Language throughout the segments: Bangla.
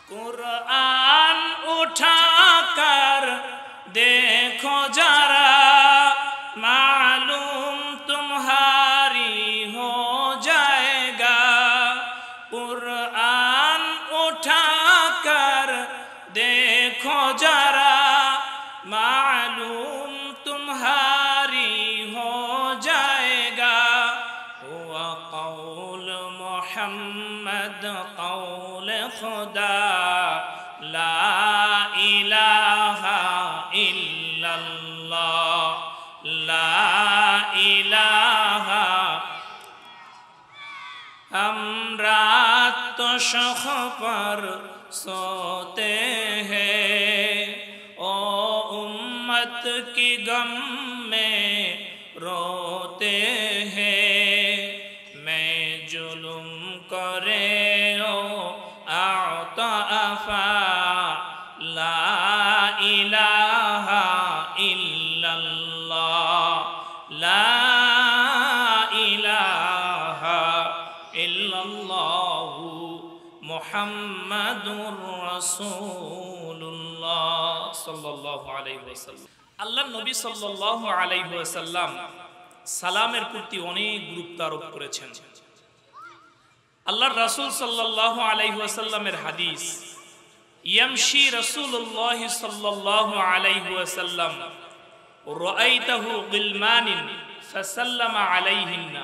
कुरान उठाकर देखो जरा मालूम तुम्हारी हो जाएगा। कुरान उठाकर देखो जरा मालूम तुम्हारी हो जाएगा। हुआ कौल मोहम्मद कौल खुदा ला इलाहा इल्लल्लाह ला इलाहा। हम रात तो शख पर सोते हैं ओ उम्मत की गम में रोते हैं। मैं जुल्म करे ओ आतफा ला इलाहा इल्लल्लाह ला इलाहा इल्लल्लाह मुहम्मदुर रसूलुल्लाह सल्लल्लाहु अलैहि वसल्लम। আল্লাহ নবী সাল্লাল্লাহু আলাইহি ওয়াসাল্লাম সালামের প্রতি অনেক গুরুত্ব আরোপ করেছেন। আল্লাহর রাসূল সাল্লাল্লাহু আলাইহি ওয়াসাল্লামের হাদিস, ইয়ামশি রাসূলুল্লাহ সাল্লাল্লাহু আলাইহি ওয়াসাল্লাম রাআইতাহু গিলমানিন ফাসাল্লামা আলাইহিন্না।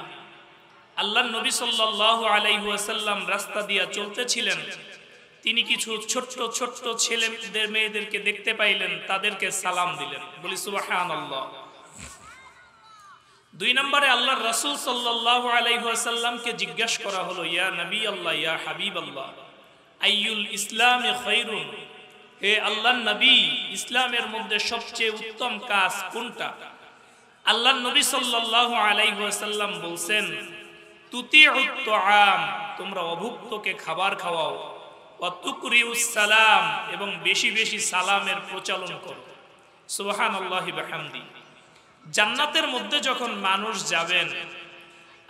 আল্লাহর নবী সাল্লাল্লাহু আলাইহি ওয়াসাল্লাম রাস্তা দিয়ে চলতেছিলেন, তিনি কিছু ছোট্ট ছোট্ট ছেলেদের মেয়েদেরকে দেখতে পাইলেন, তাদেরকে সালাম দিলেন। বলি সুবহানাল্লাহ। দুই নম্বরে আল্লাহর রাসূল সাল্লাল্লাহু আলাইহি ওয়াসাল্লামকে জিজ্ঞাসা করা হলো, ইয়া নবী আল্লাহ ইয়া হাবিব আল্লাহ আইয়ুল ইসলামি খায়রুন, হে আল্লাহর নবী ইসলামের মধ্যে সবচেয়ে উত্তম কাজ কোনটা? আল্লাহর নবী সাল্লাল্লাহু আলাইহি ওয়াসাল্লাম বলছেন, তুতিউত তুআম, তোমরা অভুক্তকে খাবার খাওয়াও, ওয়া তুকরিউস সালাম, এবং বেশি বেশি সালামের প্রচলন করো। সুবহানাল্লাহি বিহামদি। জান্নাতের মধ্যে যখন মানুষ যাবেন,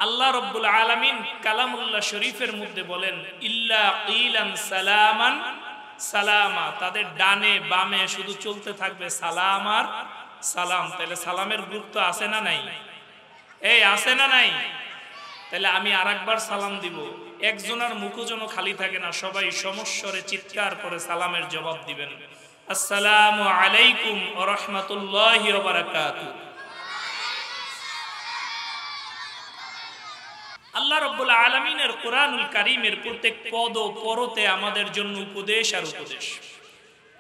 আল্লাহ রাব্বুল আলামিন কালামুল্লাহ শরীফের মধ্যে বলেন, ইল্লা কিলান সালামান সালামা, তাদের ডানে বামে শুধু চলতে থাকবে সালাম আর সালাম। তাহলে সালামের গুরুত্ব আছে না নাই? এই আছে না নাই? তাহলে আমি আরেকবার সালাম দিব, একজনের মুখ যেন খালি থাকে না, সবাই সমস্বরে চিৎকার করে সালামের জবাব দিবেন, আসসালামু আলাইকুম ওয়া রাহমাতুল্লাহি ওয়া বারাকাতুহু। আল্লাহ রাব্বুল আলামিনের কোরআনুল কারীমের প্রত্যেক পদ ও পরতে আমাদের জন্য উপদেশ আর উপদেশ।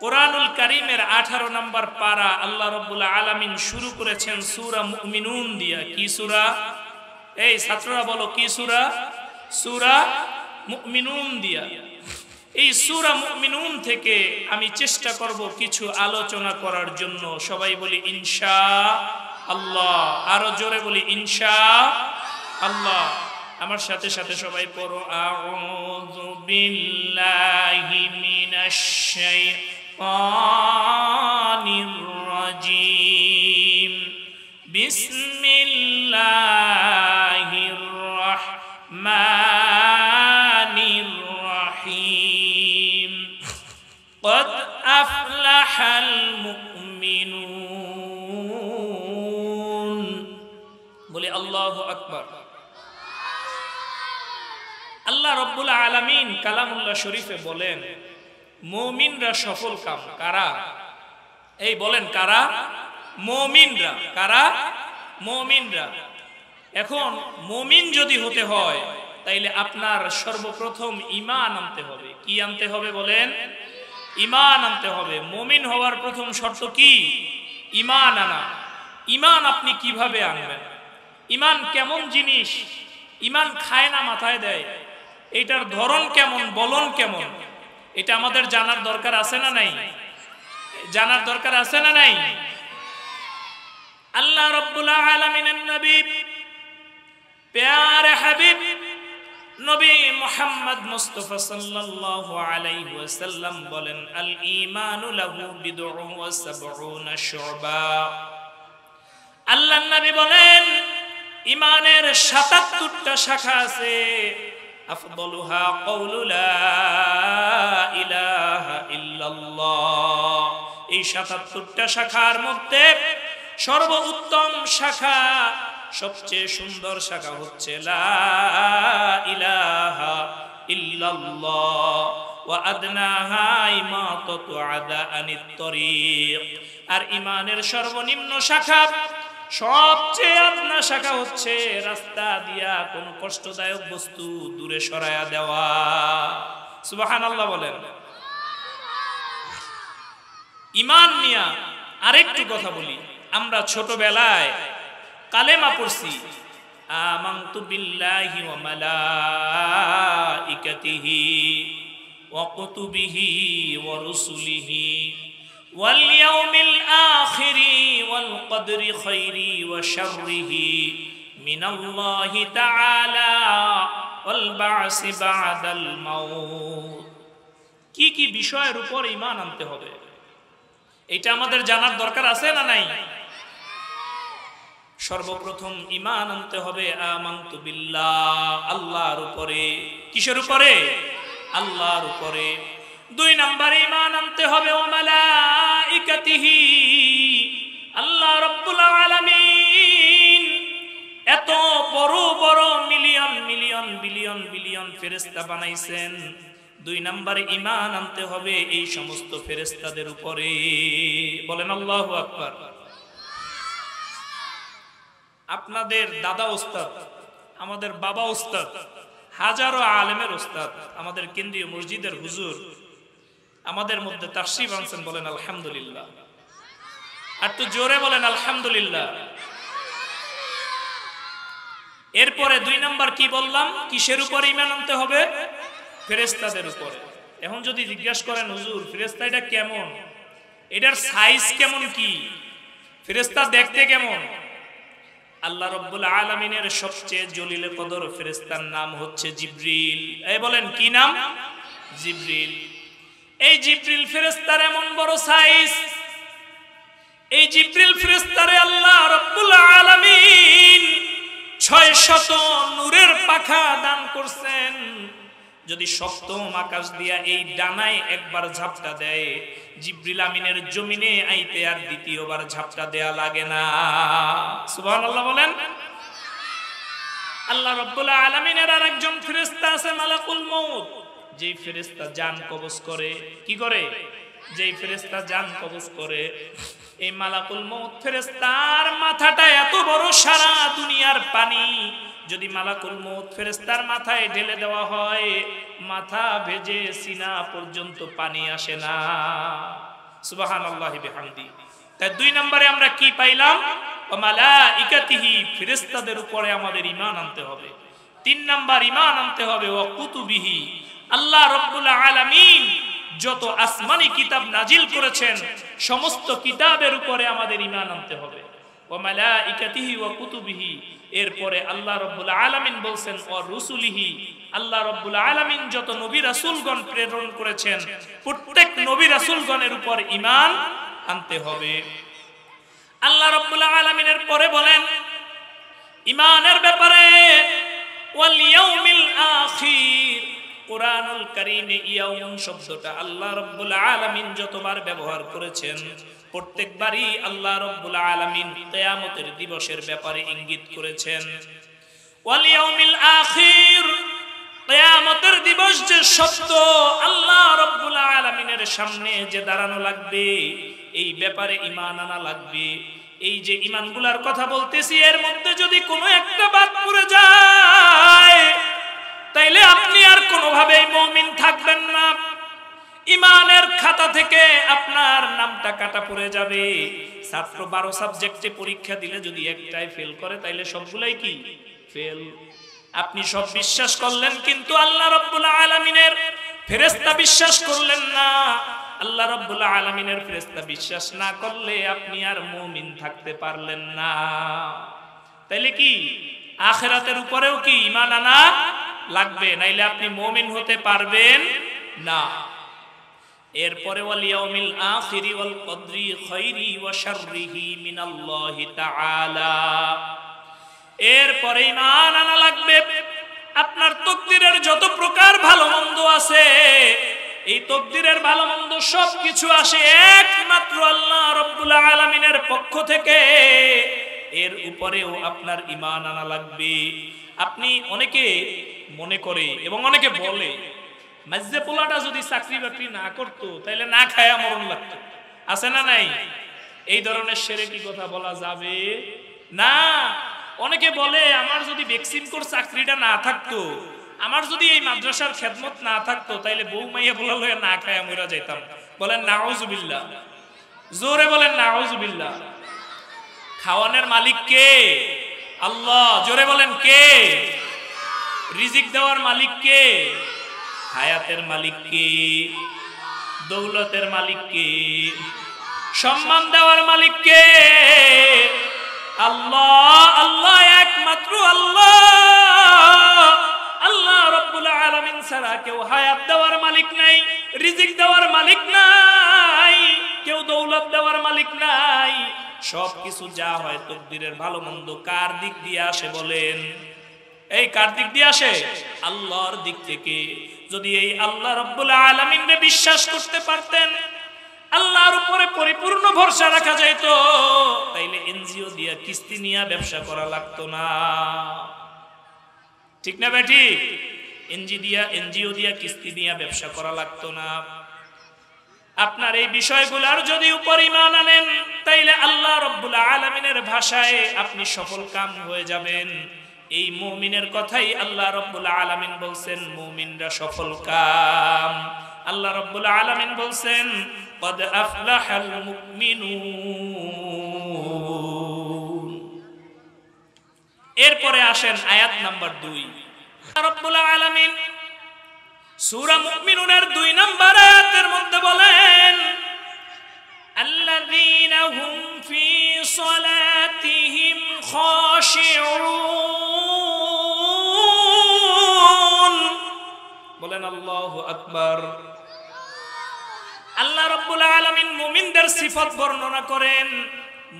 কোরআনুল কারীমের 18 নম্বর পারা আল্লাহ রাব্বুল আলামিন শুরু করেছেন সূরা মুমিনুন দিয়া। কি সূরা? এই ছাত্ররা বলো কি সূরা? সূরা মুমিনুন দিয়া। এই সূরা মুমিনুন থেকে আমি চেষ্টা করব কিছু আলোচনা করার জন্য। সবাই বলি ইনশাআল্লাহ। আরো জোরে বলি ইনশাআল্লাহ। আমার সাথে সাথে সবাই পড়ো, আউযু বিল্লাহি মিনাশ শাইতানির রাজীম, বিসমিল্লাহির রাহমানির রাহিম, ক্বাদ আফলাহাল মুমিনুন। বলি আল্লাহু আকবার। আল্লাহ রাব্বুল আলামিন কালামুল্লাহ শরীফে বলেন, মুমিনরা সফল কাম। কারা? এই বলেন কারা? মুমিনরা। কারা? মুমিনরা। এখন মুমিন যদি হতে হয় তাইলে আপনার সর্বপ্রথম ঈমান আনতে হবে। কি আনতে হবে বলেন? ঈমান আনতে হবে। মুমিন হওয়ার প্রথম শর্ত কি? ঈমান আনা। ঈমান আপনি কিভাবে আনবেন? ঈমান কেমন জিনিস? ঈমান খায় না মাথায় দেয়। এটার ধরন কেমন, বলন কেমন, এটা আমাদের জানার দরকার আছে না নাই? জানার দরকার আছে না নাই? আল্লাহ রাব্বুল আলামিনের নবী প্যারে হাবিব নবী মুহাম্মদ মুস্তাফা সাল্লাল্লাহু আলাইহি ওয়াসাল্লাম বলেন, আল ঈমানু লাহু বিদউন ওয়া সাবউনা শুবা। আল্লাহর নবী বলেন, ঈমানের ৭৭টা শাখা আছে। আফদলুহা কওলু লা ইলাহা 77টা শাখার মধ্যে সর্বোত্তম শাখা, সবচেয়ে সুন্দর শাখা হচ্ছে লা ইলাহা ইল্লাল্লাহ ওয়া আদনাহা ইমাতাতু আদা আনিত তরিক। আর ঈমানের সর্বনিম্ন শাখা, সবচেয়ে আদনা শাখা হচ্ছে রাস্তা দিয়া কোন কষ্টদায়ক বস্তু দূরে সরায়া দেওয়া। সুবহানাল্লাহ বলেন। ঈমান নিয়া আরেকটু কথা বলি। আমরা ছোটবেলায় কালেমা পড়ছি, আমানতু বিল্লাহি ওয়া মালাইকাতিহি ওয়া কুতুবিহি ওয়া রুসুলিহি ওয়াল ইয়াউমিল আখিরি ওয়াল কদরি খাইরি ওয়া শাররিহি মিনাল্লাহি তাআলা ওয়াল বা'সি বা'দাল মাউত। কি কি বিষয়ের উপর ঈমান আনতে হবে এটা আমাদের জানার দরকার আছে না নাই? সর্বপ্রথম ঈমান আনতে হবে আমানতু বিল্লাহ, আল্লাহর উপরে। কিসের উপরে? আল্লাহর উপরে। 2 নাম্বার ঈমান আনতে হবে ওয়া মালাইকাতিহি, আল্লাহ রাব্বুল আলামিন এত বড় বড় মিলিয়ন মিলিয়ন বিলিয়ন বিলিয়ন ফেরেশতা বানাইছেন। 2 নাম্বার ঈমান আনতে হবে এই সমস্ত ফেরেশতাদের উপরে। বলেন আল্লাহু আকবার। আপনাদের দাদা ওস্তাদ, আমাদের বাবা ওস্তাদ, হাজারো আলেমের ওস্তাদ, আমাদের কেন্দ্রীয় মসজিদের হুজুর আমাদের মধ্যে তাশরীফ আনছেন। বলেন আলহামদুলিল্লাহ। আর একটু জোরে বলেন আলহামদুলিল্লাহ। এরপরে 2 নাম্বার কি বললাম? কিসের উপর ঈমান আনতে হবে? ফেরেশতাদের উপরে। এখন যদি জিজ্ঞাসা করেন হুজুর ফেরেশতা এটা কেমন, এটার সাইজ কেমন, কি ফেরেশতা দেখতে কেমন? আল্লাহ রাব্বুল আলামিনের সবচেয়ে জলিলে কদর ফেরেশতার নাম হচ্ছে জিবরিল। এই বলেন কি নাম? জিবরিল। এই জিবরিল ফেরেশতার এমন বড় সাইজ, এই জিবরিল ফেরেশতারে আল্লাহ রাব্বুল আলামিন 600 নূরের পাখা দান করছেন। যদি সপ্তম আকাশ দিয়া এই ডানায় একবার ঝাপটা দেয়, জিবরিল আমিনের জমিনে আইতে আর দ্বিতীয়বার ঝাপটা দেয়া লাগে না। সুবহানাল্লাহ বলেন। আল্লাহ রাব্বুল আলামিনের আরেকজন ফেরেশতা আছে মালাকুল মউত, যেই ফেরেশতা জান কবজ করে। কি করে? যেই ফেরেশতা জান কবজ করে, এই মালাকুল মউত ফেরেশতার মাথাটা এত বড়, সারা দুনিয়ার পানি যদি মালাকুল মউত ফেরেশতার মাথায় ঢেলে দেওয়া হয়, মাথা ভেজে সিনা পর্যন্ত পানি আসে না। সুবহানাল্লাহি বিহামদি। তাই 2 নম্বরে আমরা কি পাইলাম? ওয়া মালাইকাতিহি, ফেরেশতাদের উপরে আমাদের ঈমান আনতে হবে। 3 নাম্বার ঈমান আনতে হবে ওয়া কুতুবিহি, আল্লাহ রাব্বুল আলামিন যত আসমানি কিতাব নাজিল করেছেন সমস্ত কিতাবের উপরে আমাদের ঈমান আনতে হবে। ওয়া মালাইকাতিহি ওয়া কুতুবিহি, এরপরে আল্লাহ রাব্বুল আলামিন বলছেন ওয়া রুসুলিহি, আল্লাহ রাব্বুল আলামিন যত নবী রাসূলগণ প্রেরণ করেছেন প্রত্যেক নবী রাসূলগণের উপর ঈমান আনতে হবে। আল্লাহ রাব্বুল আলামিনের পরে বলেন ঈমানের ব্যাপারে ওয়াল ইয়াউমিল আখির। কুরআনুল কারীমে ইয়াউম শব্দটা আল্লাহ রাব্বুল আলামিন যতবার ব্যবহার করেছেন প্রত্যেকবারই আল্লাহ রাব্বুল আলামিন কিয়ামতের দিবসের ব্যাপারে ইঙ্গিত করেছেন। ওয়াল ইয়াউমিল আখির, কিয়ামতের দিবস যে সত্য, আল্লাহ রাব্বুল আলামিনের সামনে যে দাঁড়ানো লাগবে, এই ব্যাপারে ঈমান আনা লাগবে। এই যে ঈমানগুলোর কথা বলতেছি, এর মধ্যে যদি কোনো একটা বাদ পড়ে যায় তাইলে আপনি আর কোনোভাবেই মুমিন থাকবেন না। ঈমানের খাতা থেকে আপনার নামটা কাটা পড়ে যাবে। ছাত্র 12 সাবজেক্টে পরীক্ষা দিলে যদি একটাই ফেল করে তাইলে সবগুলাই কি ফেল। আপনি সব বিশ্বাস করলেন কিন্তু আল্লাহ রাব্বুল আলামিনের ফেরেশতা বিশ্বাস করলেন না। আল্লাহ রাব্বুল আলামিনের ফেরেশতা বিশ্বাস না করলে আপনি আর মুমিন থাকতে পারলেন না। তাইলে কি আখিরাতের উপরেও কি ঈমান আনা লাগবে, নাইলে আপনি মুমিন হতে পারবেন না। এরপরে ওয়াল ইয়াউমিল আখিরি ওয়াল কদরি খাইরি ওয়া শাররিহি মিনাল্লাহি তাআলা, এরপরে ঈমান আনা লাগবে আপনার তাকদীরের যত প্রকার ভালো মন্দ আছে এই তকদিরের ভালো মন্দ সবকিছু আসে একমাত্র আল্লাহ রাব্বুল আলামিনের পক্ষ থেকে। এর উপরেও আপনার ঈমান আনা লাগবে। আপনি অনেকে মনে করে এবং অনেকে বলে মাঝে পোলাটা যদি চাকরি বাকরি না করতো তাহলে না খায়া মরণ লাগতো, আছে না নাই? এই ধরনের শিরকি কথা বলা যাবে না। অনেকে বলে আমার যদি ভ্যাকসিন কোর চাকরিটা না থাকতো, আমার যদি এই মাদ্রাসার খেদমত না থাকতো, তাইলে বউ মাইয়া বলা লয়ে না খায়া মরা যাইতাম। বলেন নাউজুবিল্লাহ, জোরে বলেন নাউজুবিল্লাহ। খাওয়ানোর মালিক কে? আল্লাহ। জোরে বলেন কে? রিজিক দেওয়ার মালিক কে? হায়াতের মালিক কে? দৌলতের মালিক কে? সম্মান দেওয়ার মালিক কে? আল্লাহ। আল্লাহ একমাত্র আল্লাহ। আল্লাহ রাব্বুল আলামিন ছাড়া কেউ হায়াত দেওয়ার মালিক নাই, রিজিক দেওয়ার মালিক নাই, কেউ দৌলত দেওয়ার মালিক নাই। সবকিছু যা হয় তকদিরের ভালো মন্দ কার দিক দিয়ে আসে বলেন? এই কার দিক দিয়ে আসে? আল্লাহর দিক থেকে। যদি এই আল্লাহ রাব্বুল আলামিনকে বিশ্বাস করতে পারতেন, আল্লাহর উপরে পরিপূর্ণ ভরসা রাখা যাইত, তাইলে এনজিও দিয়া কিস্তি নিয়ে ব্যবসা করা লাগতো না। ঠিক না বেটি? এনজিও দিয়া কিস্তি নিয়ে ব্যবসা করা লাগতো না। আপনার এই বিষয়গুলোর যদি উপর ঈমান আনেন, তাইলে আল্লাহ রাব্বুল আলামিনের ভাষায় আপনি সফল কাম হয়ে যাবেন। এই মুমিনের কথাই আল্লাহ রাব্বুল আলামিন বলছেন, মুমিনরা সফল কাম। আল্লাহ রাব্বুল আলামিন বলছেন কদ আফলাহাল মুমিনুন। এরপরে আসেন আয়াত নাম্বার 2। রাব্বুল আলামিন সূরা মুমিনুনের 2 নম্বর আয়াতের মধ্যে বলেন আল্লাযীনা হুম ফি সালাতিহিম খাশিউন। বলেন আল্লাহু আকবার। আল্লাহ রাব্বুল আলামিন মুমিনদের সিফত বর্ণনা করেন।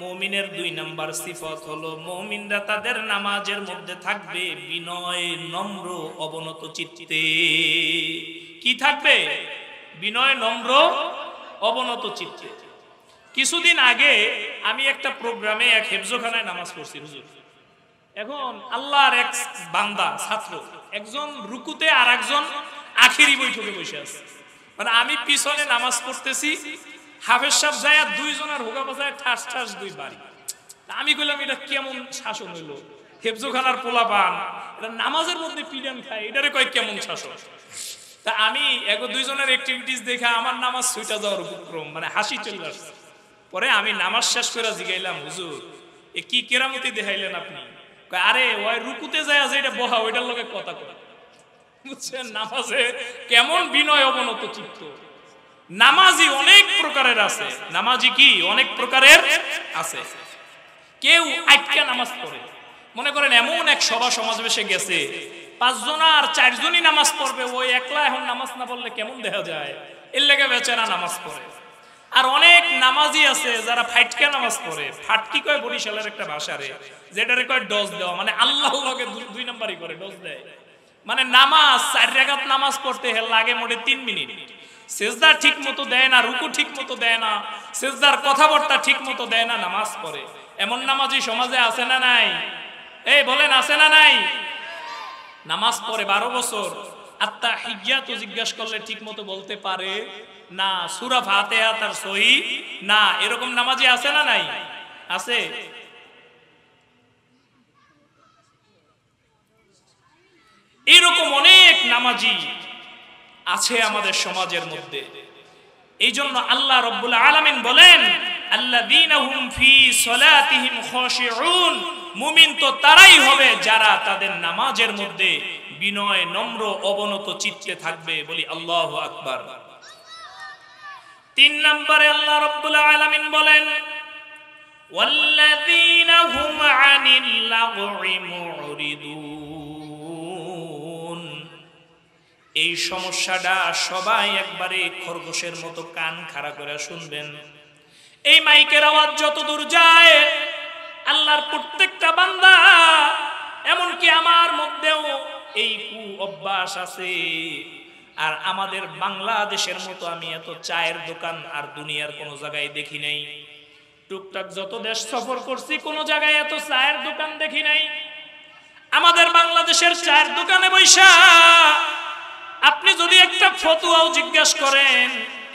মুমিনের 2 নম্বর সিফত হলো মুমিনরা তাদের নামাজের মধ্যে থাকবে বিনয়, নম্র, অবনত চিত্তে। কি থাকবে? বিনয়, নম্র, অবনত চিত্তে। কিছুদিন আগে আমি একটা প্রোগ্রামে এক হেফজখানায় নামাজ পড়ছি হুজুর। এখন আল্লাহর এক বান্দা ছাত্র, একজন রুকুতে আর একজন আখেরি বৈঠকে বসে আছে। মানে আমি পিছনে নামাজ পড়তেছি, হাফেজ সাহেব যায় 2 জনের হোগা বাজায় ঠাস ঠাস 2 বাড়ি। আমি কইলাম এটা কেমন শাসন হইলো? হেফজখানার পোলা পান এটা নামাজের মধ্যে পিডান খায়, এটারে কয় কেমন শাসন? তা আমি 1-2 জনের অ্যাক্টিভিটিস দেখে আমার নামাজ ছুটা যাওয়ার উপক্রম, মানে হাসি চলে আসছে। পরে আমি নামাজ শেষ করে জিগাইলাম, হুজুর এ কি কেরামতি দেখাইলেন আপনি? আরে ওই রুকুতে যায় যেটা বহা ওইটার লগে কথা কয়, বুঝছেন? নামাজে কেমন বিনয়, অবনত চিত্ত। নামাজি অনেক প্রকারের আছে। নামাজি কি অনেক প্রকারের আছে। কেউ আটকা নামাজ পড়ে, মনে করেন এমন এক সভা সমাবেশে গেছে 5 জন আর 4 জনই নামাজ পড়বে, ওই একলা এখন নামাজ না পড়লে কেমন দেখা যায়, এর লেগে বেচারা নামাজ পড়ে। আর অনেক নামাজি আছে যারা ফাইটকা নামাজ পড়ে। ফাটকি কয় বরিশালের একটা ভাষা রে, যেটারে কয় ডজ দেওয়া, মানে আল্লাহর লগে 2 নাম্বারই করে, ডজ দেয়। মানে নামাজ 4 রাকাত নামাজ পড়তে হে লাগে মোটে 3 মিনিট। সেজদা ঠিক মতো দেয় না, রুকু ঠিক মতো দেয় না, সেজদার কথাবার্তা ঠিক মতো দেয় না, নামাজ পড়ে। এমন নামাজি সমাজে আছে না নাই? এই বলেন আছে না নাই? নামাজ পড়ে 12 বছর, আত্তাহিয়াতু জিজ্ঞাসা করলে ঠিক মতো বলতে পারে না, সূরা ফাতিহা তার সহি না, এরকম নামাজি আছে না নাই? আছে। এরকম অনেক নামাজি আছে আমাদের সমাজের মধ্যে। এই জন্য আল্লাহ রাব্বুল আলামিন বলেন আল্লাযীনা হুম ফি সালাতিহিম খাশিউন। মুমিন তো তারাই হবে যারা তাদের নামাজের মধ্যে বিনয়, নম্র, অবনত চিত্তে থাকবে। বলি আল্লাহু আকবার। 3 নম্বরে আল্লাহ রাব্বুল আলামিন বলেন ওয়াল্লাযীনা হুম আনিল লাগwi মুরিদুন। এই সমস্যাটা সবাই একবারে খরগোশের মতো কান খাড়া করে শুনবেন। এই মাইকের আওয়াজ যত দূর যায়, আল্লাহর প্রত্যেকটা বান্দা, এমনকি আমার মধ্যেও এই কু অভ্যাস আছে। আর আমাদের বাংলাদেশের মতো আমি এত চায়ের দোকান আর দুনিয়ার কোনো জায়গায় দেখি নাই। টুকটাক যত দেশ সফর করছি কোনো জায়গায় এত চায়ের দোকান দেখি নাই। আমাদের বাংলাদেশের চায়ের দোকানে বৈশা আপনি যদি একটা ফতুয়াও জিজ্ঞাসা করেন,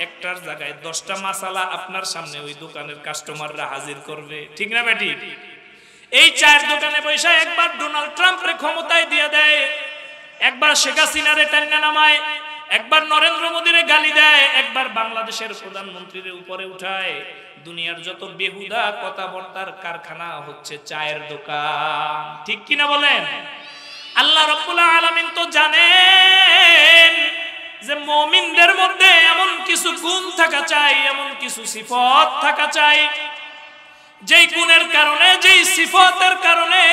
একটার জায়গায় 10টা মাসালা আপনার সামনে ওই দোকানের কাস্টমাররা হাজির করবে, ঠিক না বেটি? এই চায়ের দোকানে বৈশা একবার ডোনাল্ড ট্রাম্পরে ক্ষমতায় দিয়ে দেয়, একবার শেখ হাসিনারে টান্না নামায়, একবার নরেন্দ্র মোদীরে গালি দেয়, একবার বাংলাদেশের প্রধানমন্ত্রীর উপরে উঠায়। দুনিয়ার যত বেহুদা কথাবার্তার কারখানা হচ্ছে চায়ের দোকান, ঠিক কিনা বলেন? আল্লাহ রাব্বুল আলামিন তো জানেন যে মুমিনদের মধ্যে এমন কিছু গুণ থাকা চাই, এমন কিছু সিফত থাকা চাই, যেই গুণের কারণে, যেই সিফতের কারণে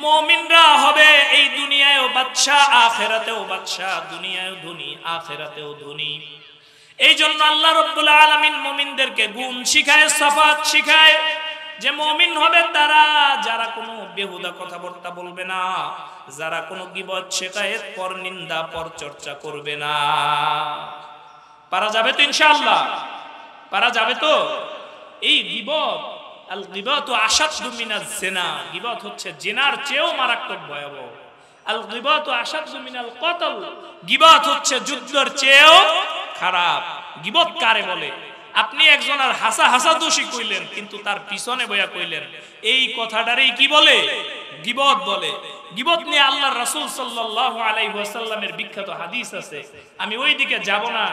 মুমিনরা হবে এই দুনিয়ায়ও বাদশা, আখিরাতেও বাদশা, দুনিয়ায়ও ধনী, আখিরাতেও ধনী। এই জন্য আল্লাহ রাব্বুল আলামিন মুমিনদেরকে গুণ শিখায়, সিফাত শিখায়, যে মুমিন হবে তারা যারা কোনো বেহুদা কথাবার্তা বলবে না, যারা কোনো গীবত, শিকায়েত, পরনিন্দা, পরচর্চা করবে না। পারা যাবে তো ইনশাআল্লাহ? পারা যাবে তো? এই গীবত, আল গীবাতু আশাদ্দু মিনাজ জিনা, গীবত হচ্ছে জিনার চেয়েও মারাত্মক ভয়াবহ। আল গীবাতু আশাদ্দু মিনাল কতল, গীবত হচ্ছে যুদ্ধের চেয়েও খারাপ। গীবত কারে বলে? আপনি একজনের হাসা হাসা দোষী কইলেন, কিন্তু তার পিছনে বইয়া কইলেন, এই কথাটারই কি বলে? গীবত বলে। গীবত নিয়ে আল্লাহর রাসূল সাল্লাল্লাহু আলাইহি ওয়াসাল্লামের বিখ্যাত হাদিস আছে, আমি ওই দিকে যাব না।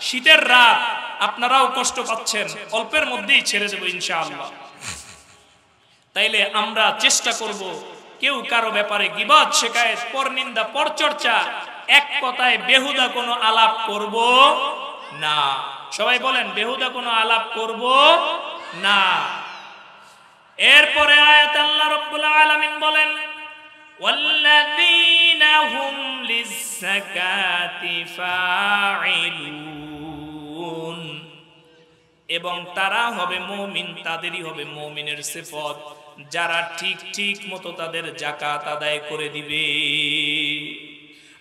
শীতের রাত, আপনারাও কষ্ট পাচ্ছেন, অল্পের মধ্যেই ছেড়ে দেব ইনশাআল্লাহ। তাইলে আমরা চেষ্টা করব কেউ কারো ব্যাপারে গীবত, শিকায়েত, পরনিন্দা, পরচর্চা, এক কথায় বেহুদা কোনো আলাপ করব না। সবাই বলেন, বেহুদা কোনো আলাপ করব না। এরপরে আয়াত আল্লাহ রাব্বুল আলামিন বলেন, ওয়াল্লাযীনা হুম লিয-যাকাতি ফাঈলুন, এবং তারা হবে মুমিন, তাদেরই হবে মুমিনের সিফত, যারা ঠিক ঠিক মতো তাদের যাকাত আদায় করে দিবে।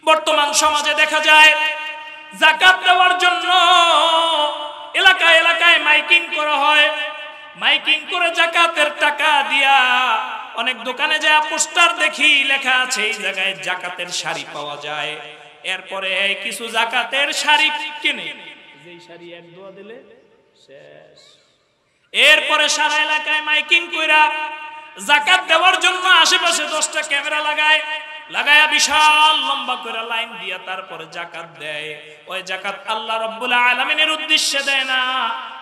বর্তমান সমাজে দেখা যায় যাকাত দেওয়ার জন্য এলাকায় এলাকায় মাইকিং করা হয়, মাইকিং করে যাকাতের টাকা দিয়া অনেক দোকানে যায় পোস্টার দেখি লেখা আছে এই জায়গায় যাকাতের শাড়ি পাওয়া যায়। এরপরে কিছু যাকাতের শাড়ি কিনে, যেই শাড়ি এক দোয়া দিলে শেষ। এরপরে সারা এলাকায় মাইকিং কইরা যাকাত দেওয়ার জন্য আশেপাশে 10টা ক্যামেরা লাগায়, লাগায়া বিশাল লম্বা করে লাইন দিয়া তারপরে যাকাত দেয়। ওই যাকাত আল্লাহ রাব্বুল আলামিনের উদ্দেশ্যে দেয় না।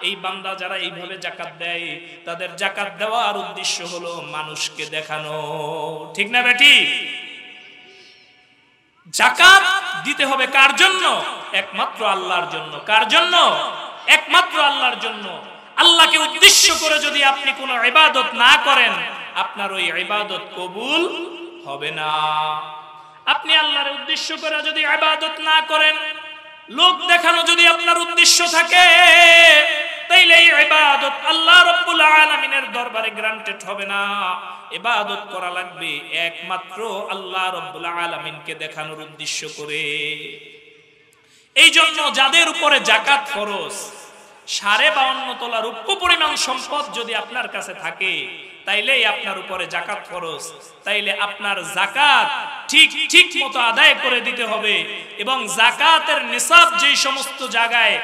এই বান্দা যারা এইভাবে যাকাত দেয়, তাদের যাকাত দেওয়ার উদ্দেশ্য হলো মানুষকে দেখানো, ঠিক না বেটি? যাকাত দিতে হবে কার জন্য? একমাত্র আল্লাহর জন্য। কার জন্য? একমাত্র আল্লাহর জন্য। আল্লাহকে উদ্দেশ্য করে যদি আপনি কোনো ইবাদত না করেন, আপনার ওই ইবাদত কবুল হবে না। আপনি আল্লাহর উদ্দেশ্য করে যদি ইবাদত না করেন, লোক দেখানো যদি আপনার উদ্দেশ্য থাকে, তাইলে এই ইবাদত আল্লাহ রাব্বুল আলামিনের দরবারে গ্রান্টেড হবে না। ইবাদত করা লাগবে একমাত্র আল্লাহ রাব্বুল আলামিনকে দেখানোর উদ্দেশ্য করে। এই জন্য যাদের উপরে যাকাত ফরজ, 52.5 তোলা রূপ্য পরিমাণ সম্পদ যদি আপনার কাছে থাকে, তাইলেই আপনার উপরে যাকাত ফরজ। তাইলে আপনার যাকাত ঠিক ঠিক মতো আদায় করে দিতে হবে। এবং যাকাতের নিসাব যেই সমস্ত জায়গায়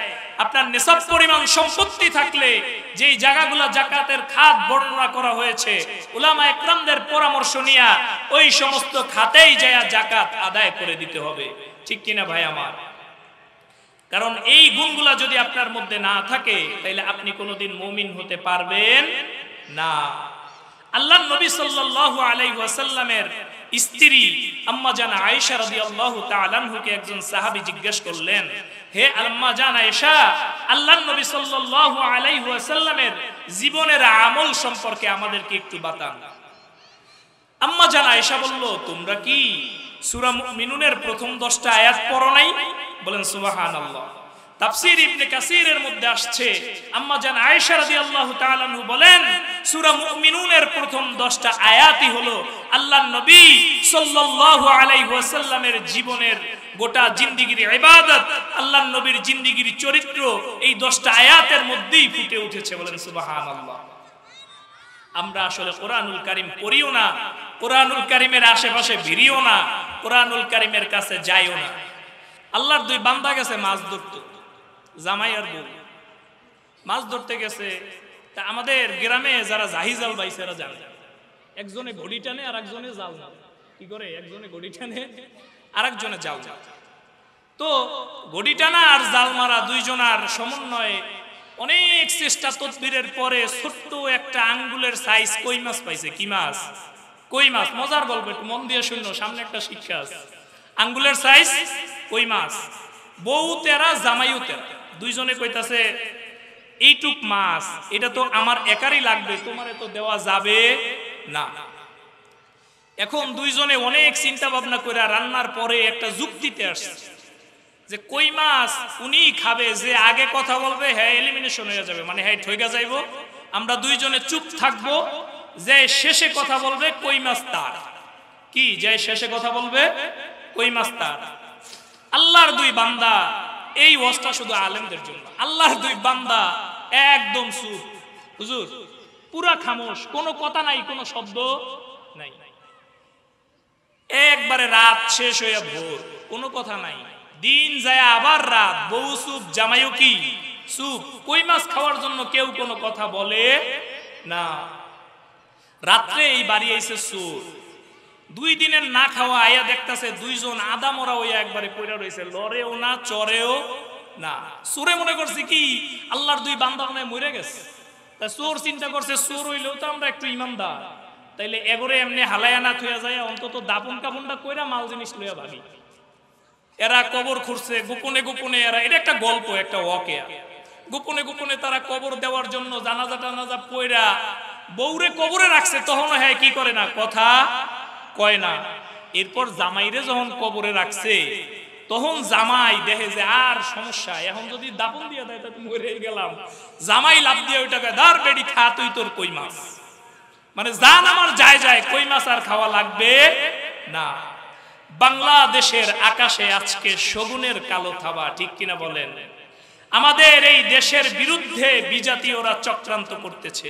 আপনার নিসাব পরিমাণ সম্পত্তি থাকলে, যেই জায়গাগুলো যাকাতের খাত বর্ণনা করা হয়েছে উলামা একরামদের পরামর্শ নিয়ে, ওই সমস্ত খাতেই যায় যাকাত আদায় করে দিতে হবে, ঠিক কিনা ভাই আমার? কারণ এই গুণগুলা যদি আপনার মধ্যে না থাকে, তাহলে আপনি কোনোদিন মুমিন হতে পারবেন না। আল্লাহর নবী সাল্লাল্লাহু আলাইহি ওয়াসাল্লামের স্ত্রী আম্মা জান আয়েশা রাদিয়াল্লাহু তাআলা আনহুকে একজন সাহাবী জিজ্ঞেস করলেন, হে আম্মা জান আয়েশা, আল্লাহর নবী সাল্লাল্লাহু আলাইহি ওয়াসাল্লামের জীবনের আমল সম্পর্কে আমাদেরকে একটু বাতান। আম্মা জান আয়েশা বলল, তোমরা কি সূরা মুমিনুনের প্রথম 10টা আয়াত পড়ো নাই? বলেন সুবহানাল্লাহ। তাফসীর ইবনে কাসীরের মধ্যে আসছে, আম্মা জান আয়েশা রাদিয়াল্লাহু তাআলা আনহু বলেন, সূরা মুমিনুনের প্রথম 10টা আয়াতই হলো আল্লাহর নবী সাল্লাল্লাহু আলাইহি ওয়াসাল্লামের জীবনের গোটা জিন্দেগীর ইবাদত, আল্লাহর নবীর জিন্দেগীর চরিত্র এই 10টা আয়াতের মধ্যেই ফুটে উঠেছে। বলেন সুবহানাল্লাহ। আমরা আসলে কোরআনুল কারীম পড়িও না, কোরআনুল কারীমের আশেপাশে ভিড়িও না, কোরআনুল কারীমের কাছে যাইও না। আল্লাহর 2 বান্দা গেছে মাছ ধরতে, জামাই আর বউ মাছ ধরতে গেছে। তা আমাদের গ্রামে যারা জাহিজাল বাইছে এরা জানে, একজনে ঘড়ি টানে আর একজনে জাল না। কি করে? একজনে ঘড়ি টানে আর একজনে জাল। তো ঘড়ি টানা আর জাল মারা দুইজনার সমন্বয়ে অনেক চেষ্টা তদবিরের পরে ছোট্ট একটা আঙ্গুলের সাইজ কই মাছ পাইছে। কি মাছ? কই মাছ। মজার গল্প, একটু মন দিয়ে শুনো, সামনে একটা শিক্ষা আছে। আঙ্গুলের সাইজ কই মাছ। বউ তেরা, জামাইও তেরা, দুইজনে কইতাছে এইটুক মাছ এটা তো আমার একারই লাগবে, তোমারে তো দেওয়া যাবে না। এখন দুইজনে অনেক চিন্তা ভাবনা করে রান্নার পরে একটা যুক্তিতে আসছে যে কই মাছ উনি খাবে, যে আগে কথা বলবে হ্যাঁ এলিমিনেশন হয়ে যাবে, মানে হ্যাঁ ঠইগা যাইব। আমরা দুইজনে চুপ থাকবো, যে শেষে কথা বলবে কই মাছ তার। কি? যে শেষে কথা বলবে কই মাছ তার। আল্লাহর 2 বান্দা, এই ওয়াজটা শুধু আলেমদের জন্য। আল্লাহর 2 বান্দা একদম চুপ, হুজুর পুরা খামোশ, কোনো কথা নাই, কোনো শব্দ নাই। একবারে রাত শেষ হইয়া ভোর, কোনো কথা নাই। দিন যায় আবার রাত, বউ চুপ, জামাইও কি চুপ। কই মাছ খাওয়ার জন্য কেউ কোনো কথা বলে না। রাত্রে এই বাড়ি আইছে চোর, 2 দিনের না খাওয়া আয়া দেখতাছে দুইজন আদা মরা হইয়া একবারে পইরা রইছে, লড়েও না চড়েও না। চোরে মনে করছে কি আল্লাহর 2 বান্দা মনে মরে গেছে। তা চোর চিন্তা করছে চোর হইলেও তো আমরা একটু ইমানদার, তাইলে এগরে এমনি হালায়া না থইয়া যায়, অন্তত দাপন কাপনটা কইরা মাল জিনিস লইয়া ভাগি। এরা কবর খুঁড়ছে গোপনে গোপনে, এরা এটা একটা গল্প, একটা ওয়াকিয়া। গোপনে গোপনে তারা কবর দেওয়ার জন্য জানাজা টানাজা পয়রা বউরে কবরে রাখছে, তখন হ্যাঁ কি করে না, কথা কয় না। এরপর জামাইরে যখন কবরে রাখছে তখন জামাই দেখে যে আর সমস্যা, এখন যদি দাপন দিয়ে দেয় তা মরে গেলাম। জামাই লাভ দিয়ে ওইটাকে দার বেড়ি খা তুই তোর কই মাছ, মানে জান আমার যায় যায়, কই মাছ আর খাওয়া লাগবে না। বাংলাদেশের আকাশে আজকে শগুনের কালো থাবা, ঠিক কিনা বলেন? আমাদের এই দেশের বিরুদ্ধে বিজাতীয়রা চক্রান্ত করতেছে।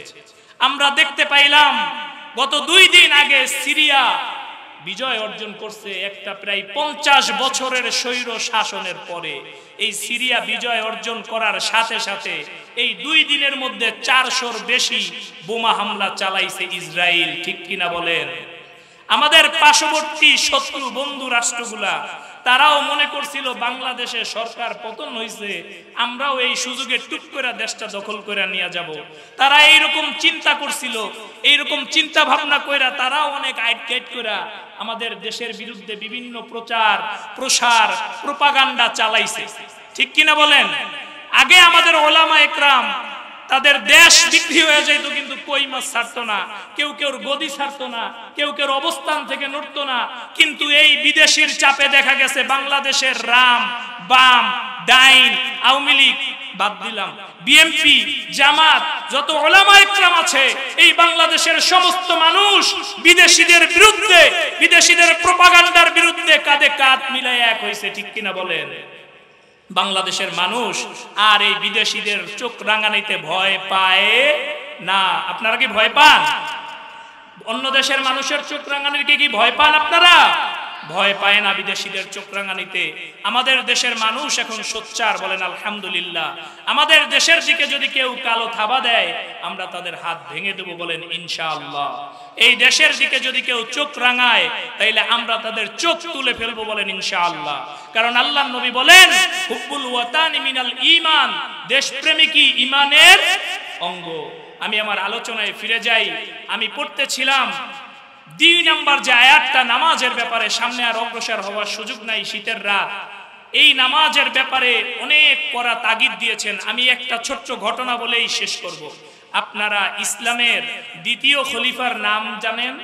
আমরা দেখতে পাইলাম গত 2 দিন আগে সিরিয়া বিজয় অর্জন করছে, একটা প্রায় 50 বছরের স্বৈর শাসনের পরে এই সিরিয়া বিজয় অর্জন করার সাথে সাথে এই 2 দিনের মধ্যে 400-র বেশি বোমা হামলা চালাইছে ইসরায়েল, ঠিক কিনা বলেন? আমাদের পার্শ্ববর্তী শত্রু বন্ধু রাষ্ট্রগুলা তারাও মনে করছিল বাংলাদেশে সরকার পতন হইছে, আমরাও এই সুযোগে টুক করে দেশটা দখল করে নিয়ে যাব। তারা এইরকম চিন্তা করছিল, এইরকম চিন্তা ভাবনা কইরা তারাও অনেক আইট করে আমাদের দেশের বিরুদ্ধে বিভিন্ন প্রচার প্রসার প্রোপাগান্ডা চালাইছে, ঠিক কিনা বলেন? আগে আমাদের ওলামা একরাম তাদের দেশ বিক্রি হয়ে যেত, কিন্তু কই মাছ ছাড়তো না, কেউ কেউ গদি ছাড়তো না, কেউ কেউ অবস্থান থেকে নড়তো না। কিন্তু এই বিদেশির চাপে দেখা গেছে বাংলাদেশের রাম বাম ডাইন আওয়ামী লীগ বাদ দিলাম, বিএনপি জামাত যত ওলামা একরাম আছে, এই বাংলাদেশের সমস্ত মানুষ বিদেশিদের বিরুদ্ধে, বিদেশিদের প্রোপাগান্ডার বিরুদ্ধে কাঁধে কাঁধ মিলাই এক হয়েছে, ঠিক কিনা বলেন? বাংলাদেশের মানুষ আর এই বিদেশিদের চোখ রাঙানিতে ভয় পায় না। আপনারা কি ভয় পান? অন্য দেশের মানুষের চোখ রাঙানিতে কি ভয় পান আপনারা? ভয় পায় না বিদেশিদের চোখ রাঙানিতে। আমাদের দেশের মানুষ এখন সোচ্চার, বলেন আলহামদুলিল্লাহ। আমাদের দেশের দিকে যদি কেউ কালো থাবা দেয় আমরা তাদের হাত ভেঙে দেব, বলেন ইনশাআল্লাহ। এই দেশের দিকে যদি কেউ চোখ রাঙায় তাইলে আমরা তাদের চোখ তুলে ফেলবো, বলেন ইনশাআল্লাহ। কারণ আল্লাহর নবী বলেন হুব্বুল ওয়াতানি মিনাল ঈমান, দেশপ্রেমী কি ঈমানের অঙ্গ। আমি আমার আলোচনায় ফিরে যাই। আমি পড়তেছিলাম 2 নাম্বার যে আয়াতটা নামাজের ব্যাপারে, সামনে আর অগ্রসর হওয়ার সুযোগ নাই, শীতের রাত, এই নামাজের ব্যাপারে অনেক কড়া তাগিদ দিয়েছেন। আমি একটা ছোট্ট ঘটনা বলেই শেষ করব। আপনারা ইসলামের 2য় খলিফার নাম জানেন?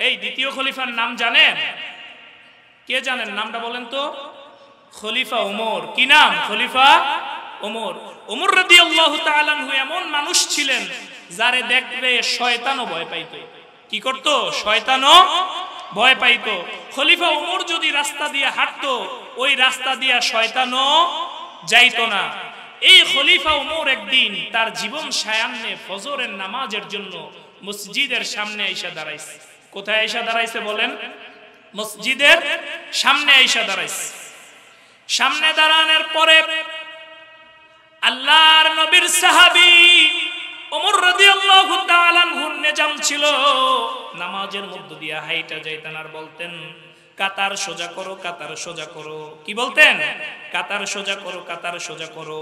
এই 2য় খলিফার নাম জানেন? কে জানেন? নামটা বলেন তো। খলিফা ওমর। কি নাম? খলিফা ওমর। ওমর রাদিয়াল্লাহু তাআলা আনহু এমন মানুষ ছিলেন যারে দেখলে শয়তানও ভয় পাইত। কি করতো? শয়তানও ভয় পাইতো। খলিফা ওমর যদি রাস্তা দিয়ে হাঁটতো, ওই রাস্তা দিয়ে শয়তানও যাইতো না। এই খলিফা ওমর একদিন তার জীবন সায়ান্নে ফজরের নামাজের জন্য মসজিদের সামনে আইসা দাঁড়াইছে। কোথায় আইসা দাঁড়াইছে বলেন? মসজিদের সামনে আইসা দাঁড়াইছে। সামনে দাঁড়ানোর পরে আল্লাহর নবীর সাহাবী ওমর রাদিয়াল্লাহু তাআলা আনহুর নিজাম ছিল, নামাজের মধ্য দিয়ে হাইটা যাইতেন আর বলতেন, কাতার সোজা করো, কাতার সোজা করো। কি বলতেন? কাতার সোজা করো, কাতার সোজা করো।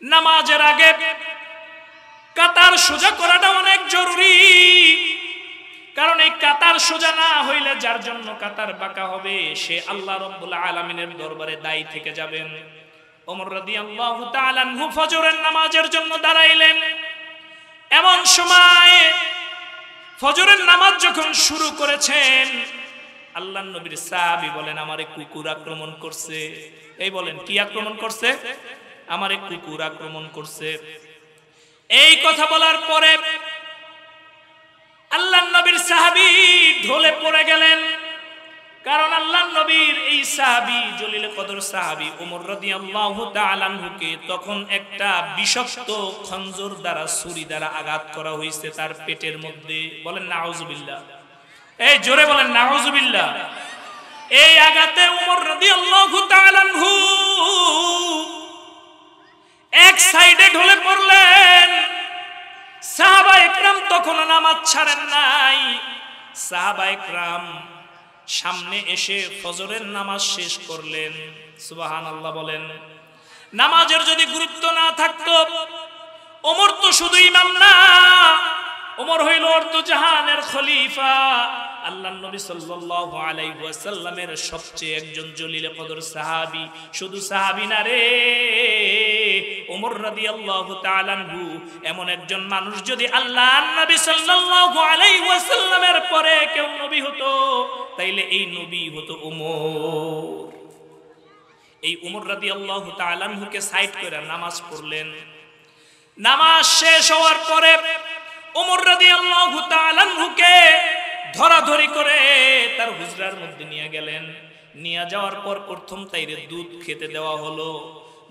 নামাজের আগে কাতার সোজা করাটা অনেক জরুরি, কারণ এই কাতার সোজা না হইলে যার জন্য কাতার বাঁকা হবে সে আল্লাহ রাব্বুল আলামিনের দরবারে দায়ী থেকে যাবেন। ওমর রাদিয়াল্লাহু তাআলা আনহু ফজরের নামাজের জন্য দাঁড়াইলেন। এমন সময় ফজরের নামাজ যখন শুরু করেছেন, আল্লাহর নবীর সাহাবী বলেন, আমারে কুকুর আক্রমণ করছে। এই বলেন, কি আক্রমণ করছে? আমারে কুকুর আক্রমণ করছে। এই কথা বলার পরে আল্লাহর নবীর সাহাবী ঢলে পড়ে গেলেন, কারণ আল্লাহর নবীর এই সাহাবী জলিল কদর সাহাবী ওমর রাদিয়াল্লাহু তাআলা আনহুকে তখন একটা বিষাক্ত খঞ্জর দ্বারা, ছুরি দ্বারা আঘাত করা হয়েছে তার পেটের মধ্যে। বলেন নাউজুবিল্লাহ। এই জোরে বলেন নাউজুবিল্লাহ। এই আঘাতে ওমর রাদিয়াল্লাহু তাআলা আনহু এক সাইডে ঢলে পড়লেন। সাহাবা একরাম তখন নামাজ ছাড়েন নাই। সাহাবা একরাম সামনে এসে ফজরের নামাজ শেষ করলেন। সুবহানাল্লাহ বলেন। নামাজের যদি গুরুত্ব না থাকতো, ওমর তো শুধু ইমাম না, ওমর হইল অর্ধজাহানের খলিফা, আল্লাহর নবী সাল্লাল্লাহু আলাইহি ওয়াসাল্লামের সবচেয়ে একজন জলিল কদর সাহাবী। শুধু সাহাবী না রে, ওমর রাদিয়াল্লাহু তাআলা আনহু এমন একজন মানুষ, যদি আল্লাহর নবী সাল্লাল্লাহু আলাইহি ওয়াসাল্লামের পরে কেউ নবী হতো তাইলে এই নবী হতো ওমর। এই ওমর রাদিয়াল্লাহু তাআলা আনহুকে সাইড করে নামাজ পড়লেন। নামাজ শেষ হওয়ার পরে ওমর রাদিয়াল্লাহু তাআলা আনহুকে ধরাধরি করে তার হুজরার মধ্যে নিয়ে গেলেন। নিয়ে যাওয়ার পর প্রথম তাইরে দুধ খেতে দেওয়া হলো।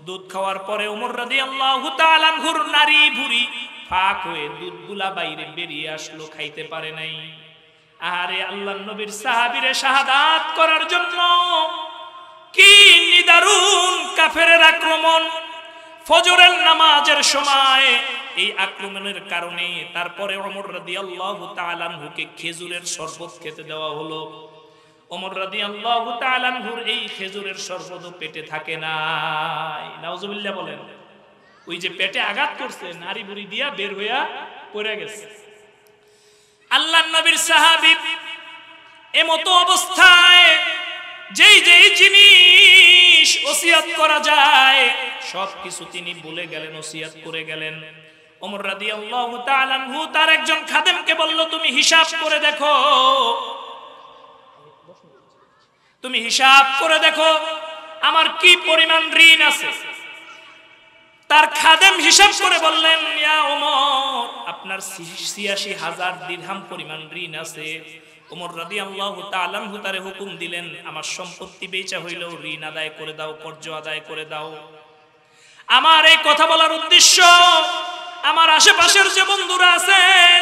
দুধ খাওয়ার পরে ওমর রাদিয়াল্লাহু তাআলা আনহুর নারী ভুঁড়ি ফাঁক হয়ে দুধগুলা বাইরে বেরিয়ে আসলো, খাইতে পারে নাই। আরে আল্লাহর নবীর সাহাবীরে শাহাদাত করার জন্য কি নিদারুণ কাফেরের আক্রমণ! ফজরের নামাজের সময় এই আক্রমণের কারণে তারপরে ওমর রাদিয়াল্লাহু তাআলা আনহুকে খেজুরের শরবত খেতে দেওয়া হলো। ওমর রাদিয়াল্লাহু তাআলা আনহুর এই খেজুরের শরবত পেটে থাকে নাই। নাউজুবিল্লাহ বলেন। ওই যে পেটে আঘাত করছে, নারী বুড়ি দিয়া বের হইয়া পড়ে গেছে। আল্লাহর নবীর সাহাবী এমতো অবস্থায় যেই যেই জিনিস ওসিয়ত করা যায় সবকিছু তিনি বলে গেলেন, ওসিয়ত করে গেলেন। ওমর রাদিয়াল্লাহু তাআলা আনহু তার একজন খাদেমকে বলল, তুমি হিসাব করে দেখো, তুমি হিসাব করে দেখো আমার কি পরিমাণ ঋণ আছে। তার খাদেম হিসাব করে বললেন, ইয়া ওমর, আপনার ৮৬,০০০ দিরহাম পরিমাণ ঋণ আছে। ওমর রাদিয়াল্লাহু তাআলা আনহু তারে হুকুম দিলেন, আমার সম্পত্তি বেচা হইলেও ঋণ আদায় করে দাও, কর্জ আদায় করে দাও। আমার এই কথা বলার উদ্দেশ্য, আমার আশেপাশের যে বন্ধুরা আছেন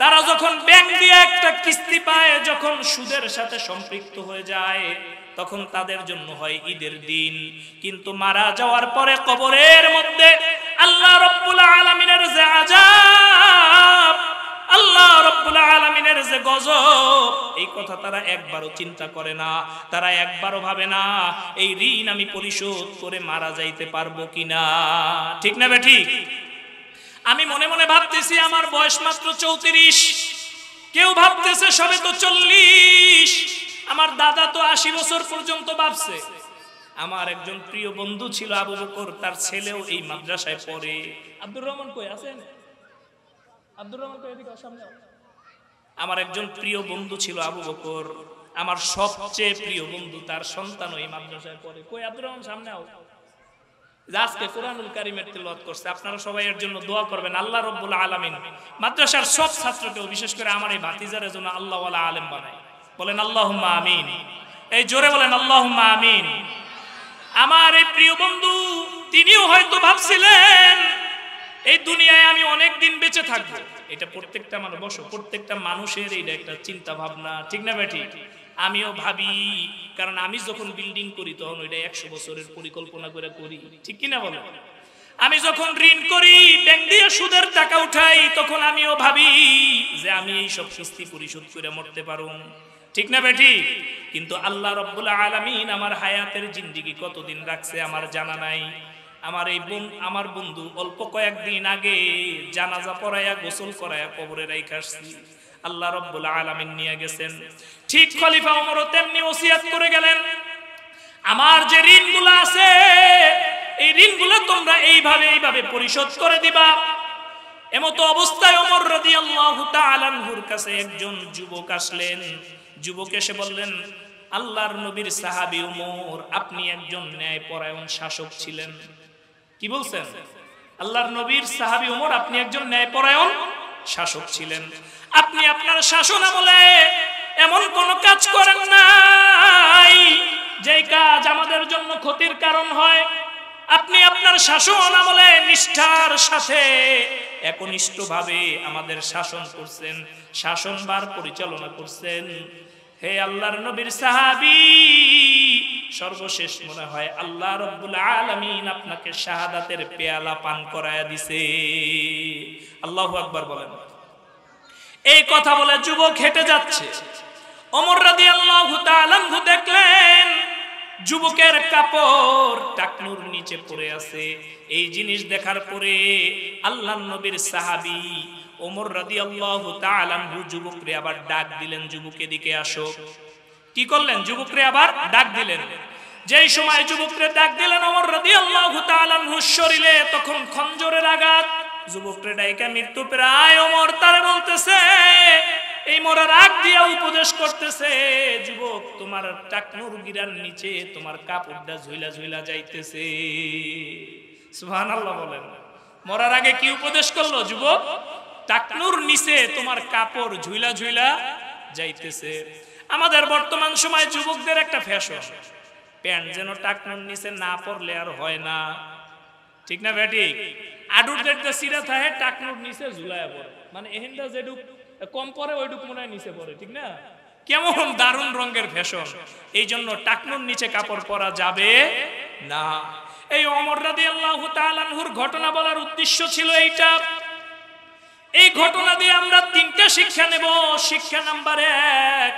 তারা যখন ব্যাংক দিয়ে একটা কিস্তি পায়, যখন সুদের সাথে সম্পৃক্ত হয়ে যায়, তখন তাদের জন্য হয় ঈদের দিন। কিন্তু মারা যাওয়ার পরে কবরের মধ্যে আল্লাহ রাব্বুল আলামিনের যে আযাব, আল্লাহ রাব্বুল আলামিনের যে গজব, এই কথা তারা একবারও চিন্তা করে না। তারা একবারও ভাবে না এই ঋণ আমি পরিশোধ করে মারা যাইতে পারবো কিনা। ঠিক না বে ঠিক? আমি মনে মনে ভাবতেছি আমার বয়স মাত্র ৩৪, কেউ ভাবতেছে সবে তো ৪০। আমার দাদা তো ৮০ বছর পর্যন্ত ভাবছে। আমার একজন প্রিয় বন্ধু ছিল আবু বকর, তার ছেলেও এই মাদ্রাসায় পড়ে। আব্দুর রহমান কই আছেন? আব্দুর রহমান কই, এদিকে সামনে। আমার একজন প্রিয় বন্ধু ছিল আবু বকর, আমার সবচেয়ে প্রিয় বন্ধু, তার সন্তান এই মাদ্রাসায় পড়ে। কই আব্দুর রহমান, সামনে আও। আজকে কোরআনুল কারীমের তিলাওয়াত করছে, আপনারা সবাই এর জন্য দোয়া করবেন। আল্লাহ রাব্বুল আলামিন মাদ্রাসার সব ছাত্রকেও, বিশেষ করে আমার এই ভাতিজার জন্য আল্লাহ ওয়ালা আলেম বানায়। বলেন আল্লাহুম্মা আমিন। এই জোরে বলেন আল্লাহুম্মা আমিন। আমার এই প্রিয় বন্ধু তিনিও হয়তো ভাবছিলেন এই দুনিয়ায় আমি অনেক দিন বেঁচে থাকবো। এটা প্রত্যেকটা প্রত্যেকটা মানুষের এটা একটা চিন্তা ভাবনা, ঠিক না বেটি? আমিও ভাবি, কারণ আমি যখন বিল্ডিং করি তখন ওইটা 100 বছরের পরিকল্পনা করে করি, ঠিক কিনা বলো? আমি যখন ঋণ করি, ব্যাংক দিয়ে সুদের টাকা উঠাই, তখন আমিও ভাবি যে আমি এই সব কিস্তি পরিশোধ করে মরতে পারবো, ঠিক না বেটি? কিন্তু আল্লাহ রাব্বুল আলামিন আমার হায়াতের জিন্দেগি কতদিন রাখছে আমার জানা নাই। আমার বন্ধু অল্প কয়েকদিন আগে জানাজা পড়াইয়া গোসল করাইয়া কবরে রাইখা আসছি। আল্লাহ রাব্বুল আলামিন নিয়ে গেছেন। ঠিক খলিফা ওমরও তেমনি ওসিয়াত করে গেলেন, আমার যে ঋণগুলো আছে এই ঋণগুলো তোমরা এইভাবে পরিশোধ করে দিবা। এমতো অবস্থায় ওমর রাদিয়াল্লাহু তাআলা আনহুর কাছে একজন যুবক আসলেন। যুবক এসে বললেন, আল্লাহর নবীর সাহাবী ওমর, আপনি একজন ন্যায়পরায়ণ শাসক ছিলেন। কি বলছেন? আল্লাহর নবীর সাহাবী ওমর, আপনি একজন ন্যায়পরায়ণ শাসক ছিলেন। আপনি আপনার শাসন আমলে এমন কোন কাজ করেন নাই যেই কাজ আমাদের জন্য ক্ষতির কারণ হয়। আপনি আপনার শাসন আমলে নিষ্ঠার সাথে একনিষ্ঠভাবে আমাদের শাসন করছেন, শাসনভার পরিচালনা করছেন। হে আল্লাহর নবীর সাহাবী, সর্বশেষ মনে হয় আল্লাহ রাব্বুল আলামিন আপনাকে শাহাদাতের পেয়ালা পান করায়া দিছে। আল্লাহু আকবার বলেন। এই কথা বলে যুবক হেঁটে যাচ্ছে। ওমর রাদিয়াল্লাহু তাআলা আনহু দেখলেন যুবকের কাপড় টাকনুর নিচে পড়ে আছে। এই জিনিস দেখার পরে আল্লাহর নবীর সাহাবী ওমর রাদিয়াল্লাহু তাআলা আনহু যুবকরে আবার ডাক দিলেন, যুবক এদিকে আসো। কি করলেন? যুবকরে আবার ডাক দিলেন। যেই সময় যুবকরে ডাক দিলেন, ওমর রাদিয়াল্লাহু তাআলা আনহু শরীরে তখন খঞ্জরের আঘাত। যুবকরে ডাইকা মৃত্যু প্রায়। ওমর তারে বলতেছে, এই মরার আগ দিয়া উপদেশ করতেছে, যুবক তোমার টাকনুর গিরার নিচে তোমার কাপড়টা ঝুইলা ঝুইলা যাইতেছে। সুবহানাল্লাহ বলেন। মরার আগে কি উপদেশ করলো যুবক? টাকনুর নিচে তোমার কাপড় ঝুইলা ঝুইলা যাইতেছে। আমাদের বর্তমান সময় যুবকদের একটা ফ্যাশন, প্যান্ট যেন টাকনুর নিচে না পরলে আর হয় না, ঠিক না বেটি? আডুর যেটা সিরা থাকে টাকনুর নিচে ঝুলায়া পড়ে, মানে এহেনটা যেটুক কম পরে ওইটুক মনে হয় নিচে পড়ে, ঠিক না? কেমন দারুণ রঙের ফ্যাশন। এই জন্য টাকনুর নিচে কাপড় পরা যাবে না। এই ওমর রাদিয়াল্লাহু তাআলা আনহুর ঘটনা বলার উদ্দেশ্য ছিল এইটা। এই ঘটনা দিয়ে আমরা তিনটা শিক্ষা নেব। শিক্ষা নাম্বার 1,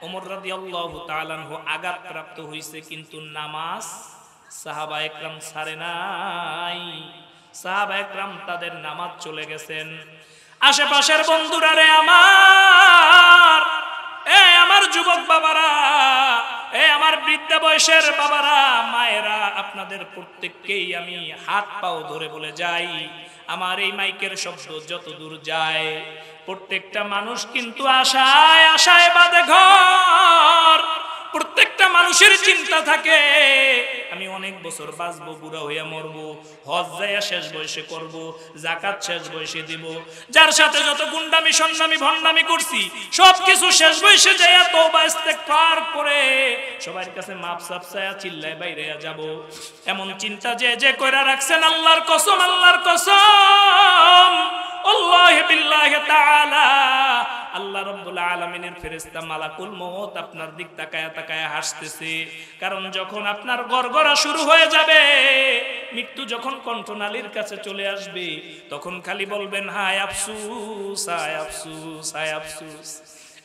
ওমর রাদিয়াল্লাহু তাআলা আনহু আঘাতপ্রাপ্ত হইছে, কিন্তু নামাজ সাহাবা একরাম ছাড়ে নাই। সাহাবা একরাম তাদের নামাজ চলে গেছেন। আশেপাশের বন্ধুরা রে আমার যুবক বাবারা, আমার বৃদ্ধা বয়সের বাবারা, মায়েরা, আপনাদের প্রত্যেককেই আমি হাত পাও ধরে বলে যাই, আমার এই মাইকের শব্দ যত দূর যায়, প্রত্যেকটা মানুষ কিন্তু আশায় আশায় বাঁধে ঘর। প্রত্যেকটা মানুষের চিন্তা থাকে আমি অনেক বছর বাঁচবো, বুড়া হইয়া মরবো, হজ যাইয়া শেষ বয়সে করব, যাকাত শেষ বয়সে দিব, যার সাথে যত গুন্ডামি সন্নামি ভণ্ডামি করছি সবকিছু শেষ বয়সে যাইয়া তওবা ইস্তেগফার করে সবার কাছে মাপ সাপ চাইয়া চিল্লায় বাইরে যাব। এমন চিন্তা যে কইরা রাখছেন, আল্লাহর কসম, আল্লাহর কসম, আল্লাহি বিল্লাহি তাআলা, আল্লাহ রাব্বুল আলামিনের ফেরেশতা মালাকুল মউত আপনার দিক তাকায়া তাকায়া হাসতেছে। কারণ যখন আপনার গড়গড়া শুরু হয়ে যাবে, মৃত্যু যখন কণ্ঠনালীর কাছে চলে আসবে, তখন খালি বলবেন হায় আফসুস, হায় আফসুস, হায় আফসুস।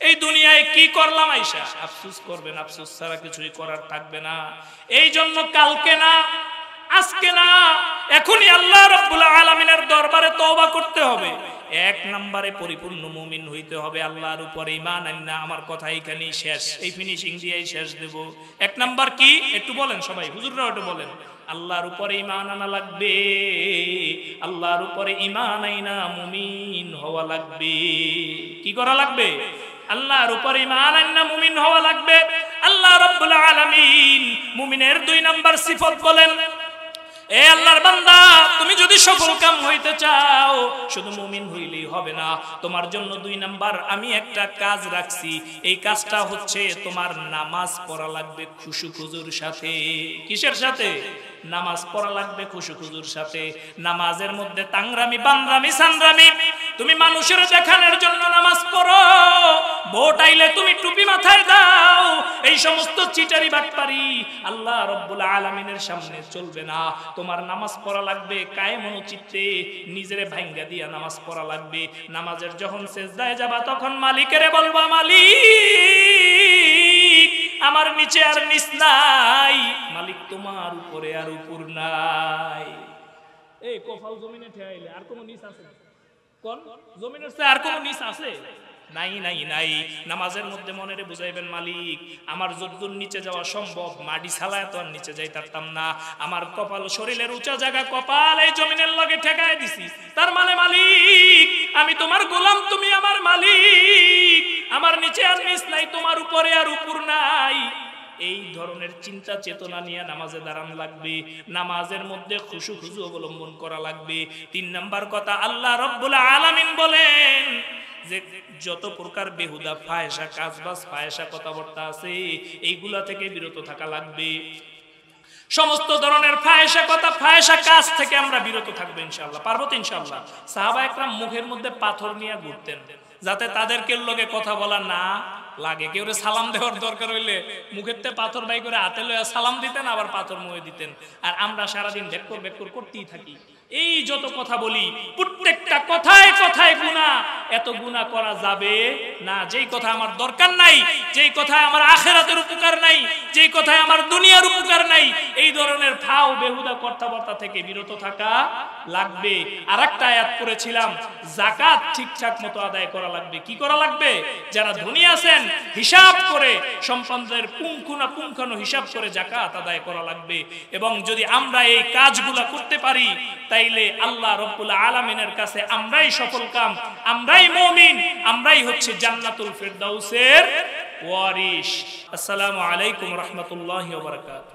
এই দুনিয়ায় কি করলাম আইসা? আফসুস করবেন, আফসুস ছাড়া কিছুই করার থাকবে না। এই জন্য কালকে না, আজকে না, এখনই আল্লাহ রাব্বুল আলামিনের দরবারে তওবা করতে হবে। 1 নম্বরে পরিপূর্ণ মুমিন হইতে হবে, আল্লাহর উপরে ঈমান আননা। আমার কথা এখানেই শেষ, এই ফিনিশিং দিয়েই শেষ দেব। 1 নাম্বার কি একটু বলেন সবাই, হুজুররা একটু বলেন। আল্লাহর উপরে ঈমান আনা লাগবে, আল্লাহর উপরে ঈমান আইনা মুমিন হওয়া লাগবে। কি করা লাগবে? আল্লাহর উপরে ঈমান আননা মুমিন হওয়া লাগবে। আল্লাহ রাব্বুল আলামিন মুমিনের 2 নাম্বার সিফত বলেন, এ আল্লাহর বান্দা, তুমি যদি সফল কাম হইতে চাও, শুধু মুমিন হইলেই হবে না, তোমার জন্য 2 নাম্বার আমি একটা কাজ রাখছি। এই কাজটা হচ্ছে তোমার নামাজ পড়া লাগবে খুশু খুজুর সাথে। কিসের সাথে? নামাজ পড়া লাগবে খুশু খুজুর সাথে। নামাজের মধ্যে তাংরামি, বানরামি, সানরামি, তুমি মানুষের দেখানোর জন্য নামাজ পড়ো, ভোট আইলে তুমি টুপি মাথায় দাও, এই সমস্ত চিটারি বাটপারি আল্লাহ রব্বুল আলামিনের সামনে চলবে না। তোমার নামাজ পড়া লাগবে কায়েমন চিত্তে, নিজেরে ভাঙ্গা দিয়া নামাজ পড়া লাগবে। নামাজের যখন সেজদায় যাবা তখন মালিকেরে বলবা, মালিক আমার নিচে আর নিচ নাই, মালিক তোমার উপরে আর উপর নাই। এই কপাল জমিনে ঠেয়াইলে আর কোন নিচ আছে? কোন জমিনের চেয়ে আর কোন নিচ আছে? নাই নাই নাই। নামাজের মধ্যে মনেরে বুঝাইবেন, মালিক আমার যদ্দুর নিচে যাওয়া সম্ভব, মাটি ছালায় তো আর নিচে যাইতাম না, আমার কপাল শরীরের উঁচা জায়গা, কপাল এই জমিনের লগে ঠেকায় দিছি, তার মানে মালিক আমি তোমার গোলাম, তুমি আমার মালিক, আমার নিচে আর নিচ নাই, তোমার উপরে আর উপর নাই। এই ধরনের চিন্তা চেতনা নিয়ে নামাজে দাঁড়ানো লাগবে। নামাজের মধ্যে খুশু খুশু অবলম্বন করা লাগবে। 3 নাম্বার কথা, আল্লাহ রব্বুল আলামিন বলেন যে যত প্রকার বেহুদা ফায়সা কাজবাজ, ফায়সা কথাবার্তা আছে, এইগুলা থেকে বিরত থাকা লাগবে। সমস্ত ধরনের ফায়সা কথা, ফায়সা কাজ থেকে আমরা বিরত থাকবো ইনশাআল্লাহ। পারবো তো ইনশাআল্লাহ? সাহাবা একরাম মুখের মধ্যে পাথর নিয়ে ঘুরতেন, যাতে তাদেরকে লগে কথা বলা না লাগে। কেউ সালাম দেওয়ার দরকার হইলে মুখের তে পাথর বাই করে হাতে লইয়া সালাম দিতেন, আবার পাথর মুখে দিতেন। আর আমরা সারাদিন বেকর বেকর করতেই থাকি। এই যত কথা বলি, প্রত্যেকটা কথায় কথায় গুনাহ। এত গুনাহ করা যাবে না। যেই কথা আমার দরকার নাই, যেই কথায় আমার আখিরাতের উপকার নাই, যেই কথায় আমার দুনিয়ার উপকার নাই, এই ধরনের ফাও বেহুদা কথাবার্তা থেকে বিরত থাকা লাগবে। আরেকটা আয়াত পড়েছিলাম, যাকাত ঠিকঠাক মতো আদায় করা লাগবে। কি করা লাগবে? যারা ধনী আছেন হিসাব করে, সম্পদের পুঙ্খানু হিসাব করে যাকাত আদায় করা লাগবে। এবং যদি আমরা এই কাজগুলা করতে পারি, তাইলে আল্লাহ রব্বুল আলামিনের কাছে আমরাই সফল কাম, আমরাই মুমিন, আমরাই হচ্ছে জান্নাতুল ফিরদাউসের ওয়ারিস। আসসালামু আলাইকুম ওয়া রাহমাতুল্লাহি ওয়া বারাকাতুহু।